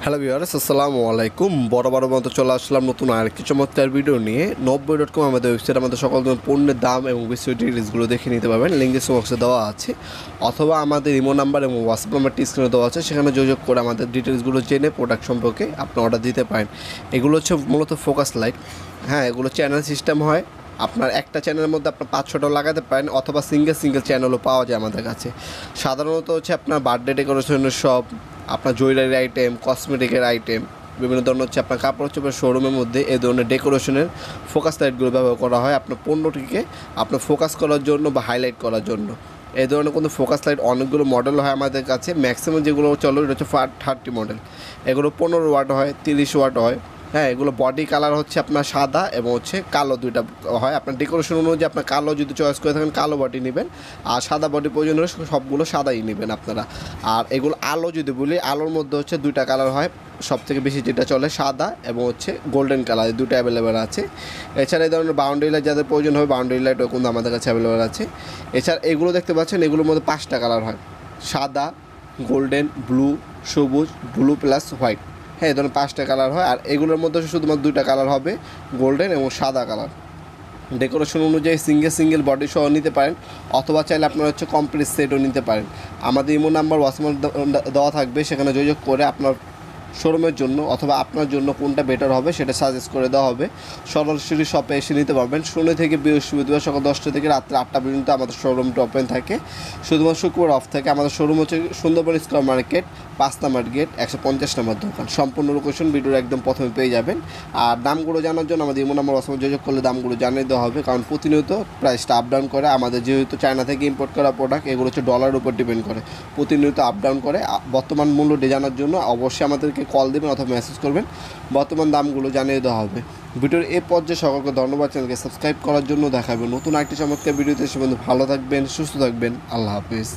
Hello viewers, আসসালামু আলাইকুম। বড় মতো চলে আসলাম নতুন আরেকটি চমৎকার ভিডিও নিয়ে। 90.com আমাদের ওয়েবসাইট, আমাদের সকল ধরনের পণ্যের দাম এবং বিস্তারিত ডিটেলসগুলো দেখে নিতে পারবেন। লিঙ্ক বক্সে দেওয়া আছে, অথবা আমাদের ইমো নাম্বার এবং হোয়াটসঅ্যাপ নাম্বারটি স্ক্রিনে দেওয়া আছে, সেখানে যোগাযোগ করে আমাদের ডিটেলসগুলো জেনে প্রোডাক্ট সম্পর্কে আপনি অর্ডার দিতে পারেন। এগুলো হচ্ছে মূলত ফোকাস লাইট। হ্যাঁ, এগুলো চ্যানেল সিস্টেম হয়। আপনার একটা চ্যানেলের মধ্যে আপনার 5-6টাও লাগাতে পারেন, অথবা সিঙ্গেল চ্যানেলও পাওয়া যায় আমাদের কাছে। সাধারণত হচ্ছে আপনার বার্থডে ডেকোরেশনের সব, আপনার জুয়েলারি আইটেম, কসমেটিকের আইটেম, বিভিন্ন ধরনের হচ্ছে আপনার কাপড় চোপড়ের শোরুমের মধ্যে এই ধরনের ডেকোরেশনের ফোকাস লাইটগুলো ব্যবহার করা হয় আপনার পণ্যটিকে আপনার ফোকাস করার জন্য বা হাইলাইট করার জন্য। এই ধরনের কোনো ফোকাস লাইট অনেকগুলো মডেল হয় আমাদের কাছে। ম্যাক্সিমাম যেগুলো চলো এটা হচ্ছে 30 মডেল। এগুলো 15 ওয়াট হয়, 30 ওয়াট হয়। হ্যাঁ, এগুলো বডি কালার হচ্ছে আপনার সাদা এবং হচ্ছে কালো, দুইটা হয়। আপনার ডেকোরেশন অনুযায়ী আপনার কালো যদি চয়েস করে থাকেন কালো বডি নেবেন, আর সাদা বডি প্রয়োজন হলে সবগুলো সাদাই নেবেন আপনারা। আর এগুলো আলো যদি বলি, আলোর মধ্যে হচ্ছে দুইটা কালার হয়, সবথেকে বেশি যেটা চলে সাদা এবং হচ্ছে গোল্ডেন কালার, এই দুটো অ্যাভেলেবেল আছে। এছাড়া এই ধরনের বাউন্ডারি লাইট যাদের প্রয়োজন হবে, বাউন্ডারি লাইটও কিন্তু আমাদের কাছে অ্যাভেলেবেল আছে। এছাড়া এগুলো দেখতে পাচ্ছেন, এগুলোর মধ্যে 5টা কালার হয়: সাদা, গোল্ডেন, ব্লু, সবুজ, ব্লু প্লাস হোয়াইট। হ্যাঁ, এই ধরনের 5টা কালার হয়। আর এগুলোর মধ্যে শুধুমাত্র 2টা কালার হবে, গোল্ডেন এবং সাদা কালার। ডেকোরেশন অনুযায়ী সিঙ্গেল বডি সহ নিতে পারেন, অথবা চাইলে আপনারা হচ্ছে কমপ্লিট সেটও নিতে পারেন। আমাদের ইমো নাম্বার হোয়াটসঅ্যাপ দেওয়া থাকবে, সেখানে যোগাযোগ করে আপনার শোরুমের জন্য অথবা আপনার জন্য কোনটা বেটার হবে সেটা সাজেস্ট করে দেওয়া হবে। সরাসরি শপে এসে নিতে পারবেন। শনি থেকে বৃহস্পতিবার সকাল 10টা থেকে রাত্রে 8টা পর্যন্ত আমাদের শোরুমটা ওপেন থাকে। শুধুমাত্র শুক্রবার অফ থাকে। আমাদের শোরুম হচ্ছে সুন্দরবন স্কয়ার মার্কেট, 5 নম্বর গেট, 150 নম্বর দোকান। সম্পূর্ণ লোকেশন ভিডিওর একদম প্রথমে পেয়ে যাবেন। আর দামগুলো জানার জন্য আমাদের ইমো নাম্বার হোয়াটসঅ্যাপে যোগাযোগ করলে দামগুলো জানিয়ে দেওয়া হবে, কারণ প্রতিনিয়ত প্রাইসটা আপ ডাউন করে। আমাদের যেহেতু চায়না থেকে ইম্পোর্ট করা প্রোডাক্ট, এগুলো হচ্ছে ডলারের উপর ডিপেন্ড করে, প্রতিনিয়ত আপ ডাউন করে। বর্তমান মূল্যটি জানার জন্য অবশ্যই আমাদেরকে কল দেবেন অথবা মেসেজ করবেন, বর্তমান দামগুলো জানিয়ে দেওয়া হবে। ভিডিওর এই পর্যায়ে সকলকে ধন্যবাদ। চ্যানেলকে সাবস্ক্রাইব করার জন্য। দেখাবেন নতুন আরেকটি চমৎকার ভিডিওতে। সে বন্ধু ভালো থাকবেন, সুস্থ থাকবেন। আল্লাহ হাফিজ।